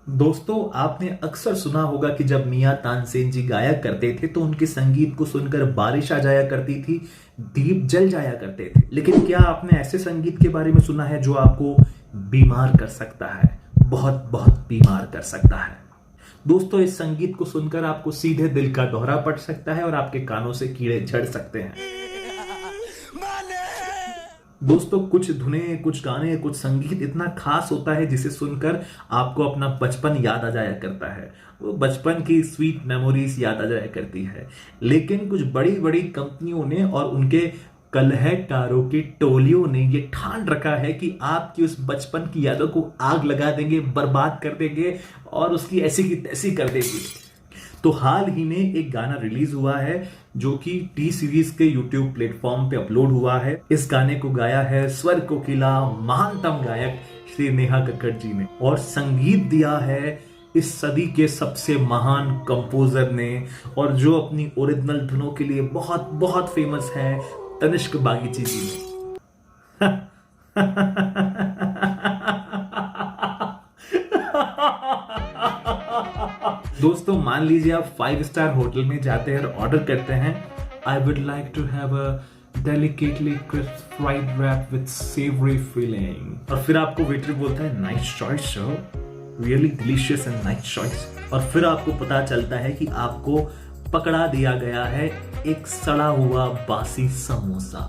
दोस्तों, आपने अक्सर सुना होगा कि जब मियां तानसेन जी गाया करते थे तो उनके संगीत को सुनकर बारिश आ जाया करती थी, दीप जल जाया करते थे। लेकिन क्या आपने ऐसे संगीत के बारे में सुना है जो आपको बीमार कर सकता है, बहुत बहुत बीमार कर सकता है। दोस्तों, इस संगीत को सुनकर आपको सीधे दिल का दौरा पड़ सकता है और आपके कानों से कीड़े झड़ सकते हैं। दोस्तों, कुछ धुनें, कुछ गाने, कुछ संगीत इतना खास होता है जिसे सुनकर आपको अपना बचपन याद आ जाया करता है। वो बचपन की स्वीट मेमोरीज याद आ जाया करती है। लेकिन कुछ बड़ी बड़ी कंपनियों ने और उनके कलहकारों की टोलियों ने ये ठान रखा है कि आपकी उस बचपन की यादों को आग लगा देंगे, बर्बाद कर देंगे और उसकी ऐसी की तैसी कर देंगे। तो हाल ही में एक गाना रिलीज हुआ है जो कि टी सीरीज के यूट्यूब प्लेटफॉर्म पे अपलोड हुआ है। इस गाने को गाया है स्वर कोकिला महानतम गायक श्री नेहा कक्कड़ जी ने, और संगीत दिया है इस सदी के सबसे महान कंपोजर ने, और जो अपनी ओरिजिनल धुनों के लिए बहुत बहुत फेमस है, तनिष्क बागीची जी ने। दोस्तों, मान लीजिए आप 5 स्टार होटल में जाते हैं और ऑर्डर करते हैं, I would like to have a delicately crisp fried wrap with savoury filling, और फिर आपको वेटर बोलता है nice choice sir, really delicious and nice choice. और फिर आपको पता चलता है कि आपको पकड़ा दिया गया है एक सड़ा हुआ बासी समोसा,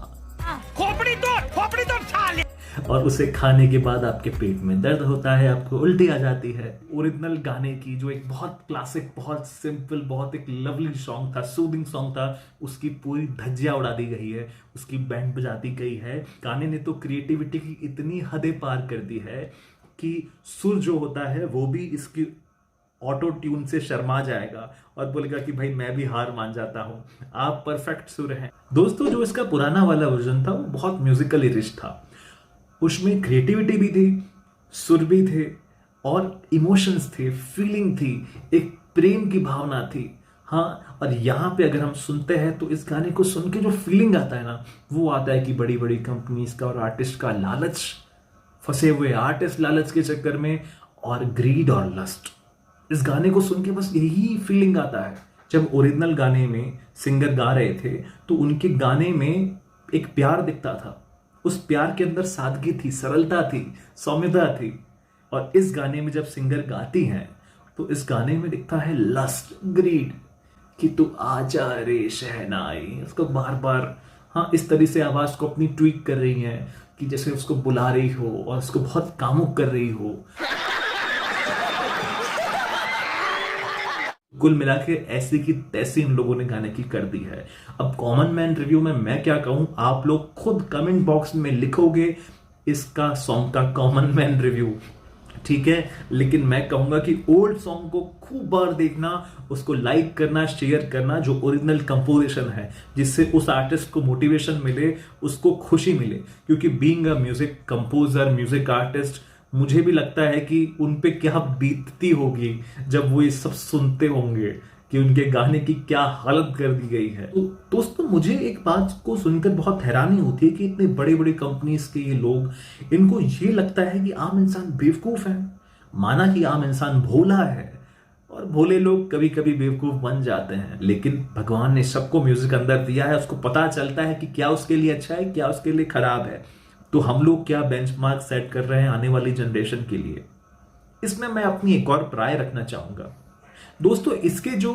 खोपड़ी तोड़ साले। और उसे खाने के बाद आपके पेट में दर्द होता है, आपको उल्टी आ जाती है। ओरिजिनल गाने की जो एक बहुत क्लासिक, बहुत सिंपल, बहुत एक लवली सॉन्ग था, सूदिंग सॉन्ग था, उसकी पूरी धज्जियां उड़ा दी गई है, उसकी बैंड बजा दी गई है। गाने ने तो क्रिएटिविटी की इतनी हदें पार कर दी है कि सुर जो होता है वो भी इसकी ऑटो ट्यून से शर्मा जाएगा और बोलेगा कि भाई मैं भी हार मान जाता हूं, आप परफेक्ट सुर हैं। दोस्तों, जो इसका पुराना वाला वर्जन था वो बहुत म्यूजिकली रिच था। उसमें क्रिएटिविटी भी थी, सुर भी थे और इमोशंस थे, फीलिंग थी, एक प्रेम की भावना थी। हाँ, और यहाँ पे अगर हम सुनते हैं तो इस गाने को सुन के जो फीलिंग आता है ना, वो आता है कि बड़ी बड़ी कंपनीज का और आर्टिस्ट का लालच, फंसे हुए आर्टिस्ट लालच के चक्कर में, और ग्रीड और लस्ट। इस गाने को सुन के बस यही फीलिंग आता है। जब ओरिजिनल गाने में सिंगर गा रहे थे तो उनके गाने में एक प्यार दिखता था, उस प्यार के अंदर सादगी थी, सरलता थी, सौम्यता थी। और इस गाने में जब सिंगर गाती हैं तो इस गाने में दिखता है लस्ट, ग्रीड, कि तू आजा रे शहनाई। उसको बार बार, हाँ, इस तरह से आवाज को अपनी ट्वीक कर रही हैं कि जैसे उसको बुला रही हो और उसको बहुत कामुक कर रही हो। कुल मिला के ऐसी की तैसी इन लोगों ने गाने की कर दी है। अब कॉमन मैन रिव्यू में मैं क्या कहूं, आप लोग खुद कमेंट बॉक्स में लिखोगे इसका सॉन्ग का कॉमन मैन रिव्यू, ठीक है। लेकिन मैं कहूंगा कि ओल्ड सॉन्ग को खूब बार देखना, उसको लाइक करना, शेयर करना, जो ओरिजिनल कंपोजिशन है, जिससे उस आर्टिस्ट को मोटिवेशन मिले, उसको खुशी मिले। क्योंकि being a music composer, music artist, मुझे भी लगता है कि उन पे क्या बीतती होगी जब वो ये सब सुनते होंगे कि उनके गाने की क्या हालत कर दी गई है। तो दोस्तों, मुझे एक बात को सुनकर बहुत हैरानी होती है कि इतने बड़े बड़े कंपनीज के ये लोग, इनको ये लगता है कि आम इंसान बेवकूफ है। माना कि आम इंसान भोला है और भोले लोग कभी कभी बेवकूफ बन जाते हैं, लेकिन भगवान ने सबको म्यूजिक अंदर दिया है, उसको पता चलता है कि क्या उसके लिए अच्छा है, क्या उसके लिए खराब है। तो हम लोग क्या बेंचमार्क सेट कर रहे हैं आने वाली जनरेशन के लिए, इसमें मैं अपनी एक और राय रखना चाहूंगा। दोस्तों, इसके जो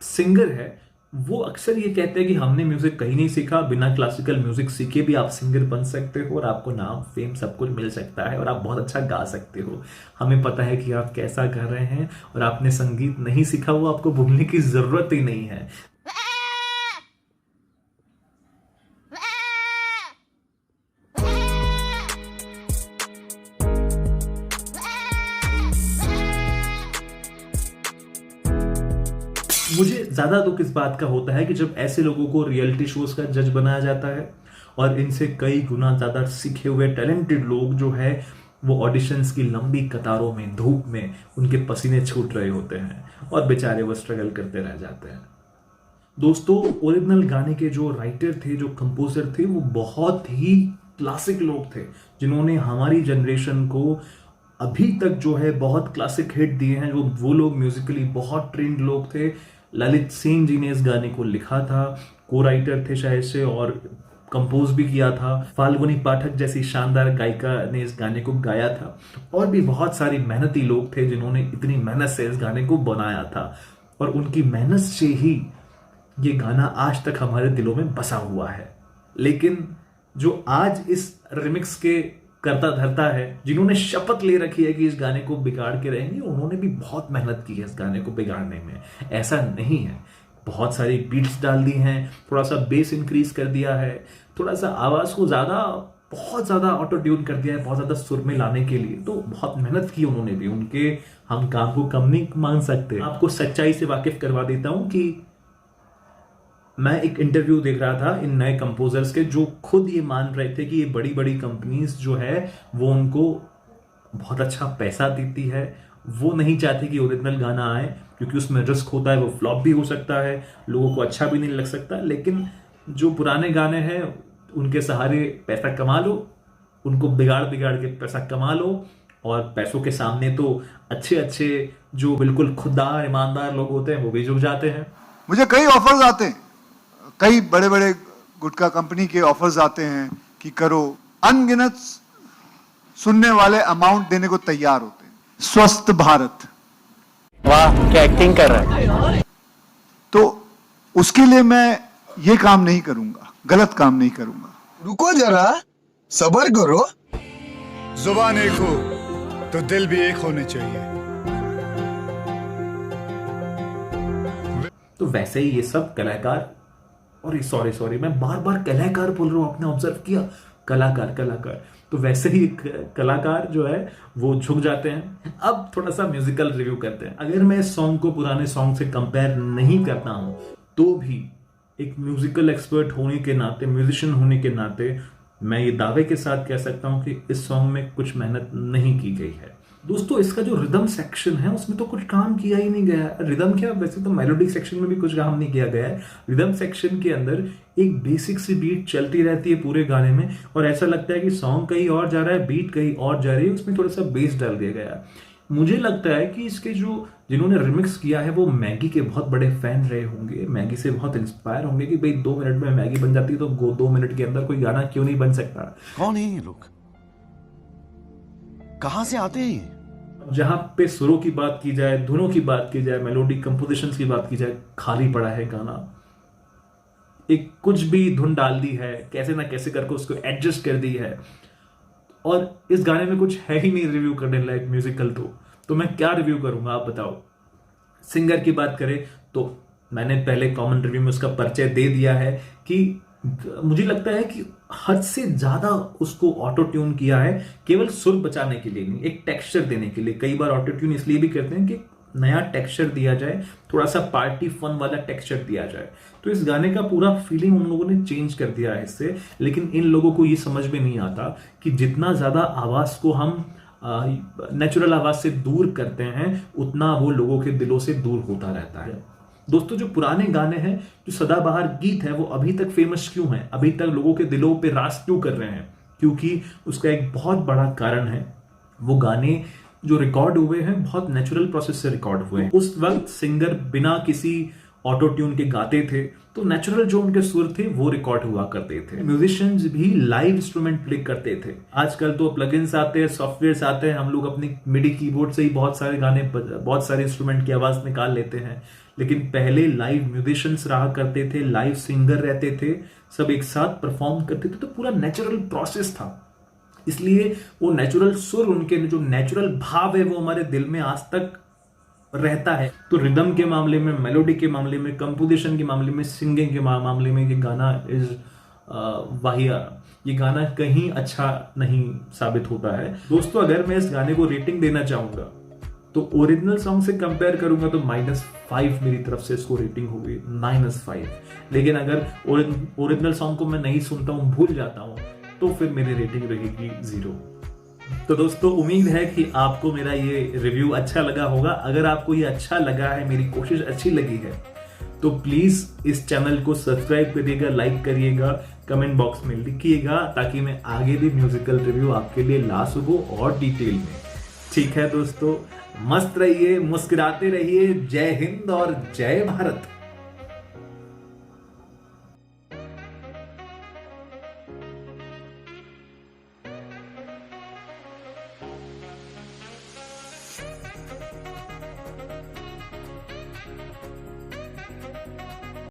सिंगर है वो अक्सर ये कहते हैं कि हमने म्यूजिक कहीं नहीं सीखा, बिना क्लासिकल म्यूजिक सीखे भी आप सिंगर बन सकते हो और आपको नाम, फेम, सब कुछ मिल सकता है और आप बहुत अच्छा गा सकते हो। हमें पता है कि आप कैसा गा रहे हैं और आपने संगीत नहीं सीखा, वो आपको भूलने की जरूरत ही नहीं है। मुझे ज्यादा दुख इस बात का होता है कि जब ऐसे लोगों को रियलिटी शोज का जज बनाया जाता है और इनसे कई गुना ज्यादा सीखे हुए टैलेंटेड लोग जो है वो ऑडिशंस की लंबी कतारों में, धूप में, उनके पसीने छूट रहे होते हैं और बेचारे वो स्ट्रगल करते रह जाते हैं। दोस्तों, ओरिजिनल गाने के जो राइटर थे, जो कंपोजर थे, वो बहुत ही क्लासिक लोग थे जिन्होंने हमारी जनरेशन को अभी तक जो है बहुत क्लासिक हिट दिए हैं। वो लोग म्यूजिकली बहुत ट्रेंड लोग थे। ललित सेन जी ने इस गाने को लिखा था, को राइटर थे शायद से, और कंपोज भी किया था। फाल्गुनी पाठक जैसी शानदार गायिका ने इस गाने को गाया था, और भी बहुत सारी मेहनती लोग थे जिन्होंने इतनी मेहनत से इस गाने को बनाया था, और उनकी मेहनत से ही ये गाना आज तक हमारे दिलों में बसा हुआ है। लेकिन जो आज इस रिमिक्स के करता धरता है, जिन्होंने शपथ ले रखी है कि इस गाने को बिगाड़ के रहेंगे, उन्होंने भी बहुत मेहनत की है इस गाने को बिगाड़ने में। ऐसा नहीं है, बहुत सारी बीट्स डाल दी हैं, थोड़ा सा बेस इंक्रीज कर दिया है, थोड़ा सा आवाज को बहुत ज्यादा ऑटो ट्यून कर दिया है, बहुत ज्यादा सुर में लाने के लिए। तो बहुत मेहनत की उन्होंने भी, उनके हम काम को कम नहीं मान सकते। आपको सच्चाई से वाकिफ करवा देता हूं कि मैं एक इंटरव्यू देख रहा था इन नए कंपोजर्स के, जो खुद ये मान रहे थे कि ये बड़ी बड़ी कंपनीज जो है वो उनको बहुत अच्छा पैसा देती है। वो नहीं चाहते कि ओरिजिनल गाना आए, क्योंकि उसमें रिस्क होता है, वो फ्लॉप भी हो सकता है, लोगों को अच्छा भी नहीं लग सकता। लेकिन जो पुराने गाने हैं उनके सहारे पैसा कमा लो, उनको बिगाड़ के पैसा कमा लो, और पैसों के सामने तो अच्छे अच्छे जो बिल्कुल खुददार ईमानदार लोग होते हैं वो भी झुक जाते हैं। मुझे कई ऑफर्स आते हैं, कई बड़े बड़े गुटखा कंपनी के ऑफर्स आते हैं कि करो, अनगिनत सुनने वाले अमाउंट देने को तैयार होते हैं। स्वस्थ भारत, वाह क्या एक्टिंग कर रहा है। तो उसके लिए मैं ये काम नहीं करूंगा, गलत काम नहीं करूंगा। रुको जरा, सब्र करो। जुबान एक हो तो दिल भी एक होने चाहिए। तो वैसे ही ये सब कलाकार, और सॉरी मैं बार बार कलाकार बोल रहा हूं, आपने ऑब्जर्व किया, कलाकार। तो वैसे ही कलाकार जो है वो झुक जाते हैं। अब थोड़ा सा म्यूजिकल रिव्यू करते हैं। अगर मैं इस सॉन्ग को पुराने सॉन्ग से कंपेयर नहीं करता हूं, तो भी एक म्यूजिकल एक्सपर्ट होने के नाते, म्यूजिशियन होने के नाते, मैं ये दावे के साथ कह सकता हूं कि इस सॉन्ग में कुछ मेहनत नहीं की गई है। दोस्तों, इसका जो रिदम सेक्शन है उसमें तो कुछ काम किया ही नहीं गया है। रिदम क्या, वैसे तो मेलोडिक सेक्शन में भी कुछ काम नहीं किया गया है। रिदम सेक्शन के अंदर एक बेसिक सी बीट चलती रहती है पूरे गाने में, और ऐसा लगता है कि सॉन्ग कहीं और जा रहा है, बीट कहीं और जा रही है, उसमें थोड़ा सा बेस डाल दिया गया है। मुझे लगता है कि इसके जिन्होंने रिमिक्स किया है वो मैगी के बहुत बड़े फैन रहे होंगे, मैगी से बहुत इंस्पायर होंगे कि भाई 2 मिनट में मैगी बन जाती है, तो 2 मिनट के अंदर कोई गाना क्यों नहीं बन सकता। कौन है ये लोग, कहां से आते हैं? जहां पे सुरों की बात की जाए, धुनों की बात की जाए, मेलोडी कंपोजिशंस की बात की जाए, खाली पड़ा है गाना। एक कुछ भी धुन डाल दी है, कैसे ना कैसे करके उसको एडजस्ट कर दी है, और इस गाने में कुछ है ही नहीं रिव्यू करने लायक म्यूजिकल। तो मैं क्या रिव्यू करूंगा, आप बताओ। सिंगर की बात करें तो मैंने पहले कॉमन रिव्यू में उसका परिचय दे दिया है कि मुझे लगता है कि हद से ज्यादा उसको ऑटो ट्यून किया है, केवल सुर बचाने के लिए नहीं, एक टेक्सचर देने के लिए। कई बार ऑटो ट्यून इसलिए भी करते हैं कि नया टेक्सचर दिया जाए, थोड़ा सा पार्टी फन वाला टेक्सचर दिया जाए। तो इस गाने का पूरा फीलिंग उन लोगों ने चेंज कर दिया है इससे। लेकिन इन लोगों को ये समझ में नहीं आता कि जितना ज्यादा आवाज को हम नेचुरल आवाज से दूर करते हैं, उतना वो लोगों के दिलों से दूर होता रहता है। दोस्तों, जो पुराने गाने हैं, जो सदाबहार गीत है, वो अभी तक फेमस क्यों हैं, अभी तक लोगों के दिलों पे राज क्यों कर रहे हैं? क्योंकि उसका एक बहुत बड़ा कारण है, वो गाने जो रिकॉर्ड हुए हैं बहुत नेचुरल प्रोसेस से रिकॉर्ड हुए हैं। उस वक्त सिंगर बिना किसी ऑटो ट्यून के गाते थे, तो नेचुरल जो उनके सुर थे वो रिकॉर्ड हुआ करते थे। म्यूजिशियंस भी लाइव इंस्ट्रूमेंट प्ले करते थे। आजकल तो प्लगइन्स आते हैं, सॉफ्टवेयर्स आते हैं, हम लोग अपनी मिडी कीबोर्ड से ही बहुत सारे गाने, बहुत सारे इंस्ट्रूमेंट की आवाज निकाल लेते हैं। लेकिन पहले लाइव म्यूजिशियंस रहा करते थे, लाइव सिंगर रहते थे, सब एक साथ परफॉर्म करते थे, तो पूरा नेचुरल प्रोसेस था। इसलिए वो नेचुरल सुर, उनके जो नेचुरल भाव है, वो हमारे दिल में आज तक रहता है। तो रिदम के मामले में, मेलोडी के मामले में, कंपोजिशन के मामले में, सिंगिंग के मामले में ये गाना इज वाहिया, ये गाना कहीं अच्छा नहीं साबित होता है। दोस्तों, अगर मैं इस गाने को रेटिंग देना चाहूंगा तो ओरिजिनल सॉन्ग से कंपेयर करूंगा तो -5 मेरी तरफ से इसको रेटिंग होगी, -5। लेकिन अगर ओरिजिनल सॉन्ग को मैं नहीं सुनता हूं, भूल जाता हूं, तो फिर मेरी रेटिंग रहेगी 0। तो दोस्तों, उम्मीद है कि आपको मेरा ये रिव्यू अच्छा लगा होगा। अगर आपको ये अच्छा लगा है, मेरी कोशिश अच्छी लगी है, तो प्लीज इस चैनल को सब्सक्राइब करिएगा, लाइक करिएगा, कमेंट बॉक्स में लिखिएगा, ताकि मैं आगे भी म्यूजिकल रिव्यू आपके लिए ला सकूं और डिटेल में। ठीक है दोस्तों, मस्त रहिए, मुस्कुराते रहिए। जय हिंद और जय भारत।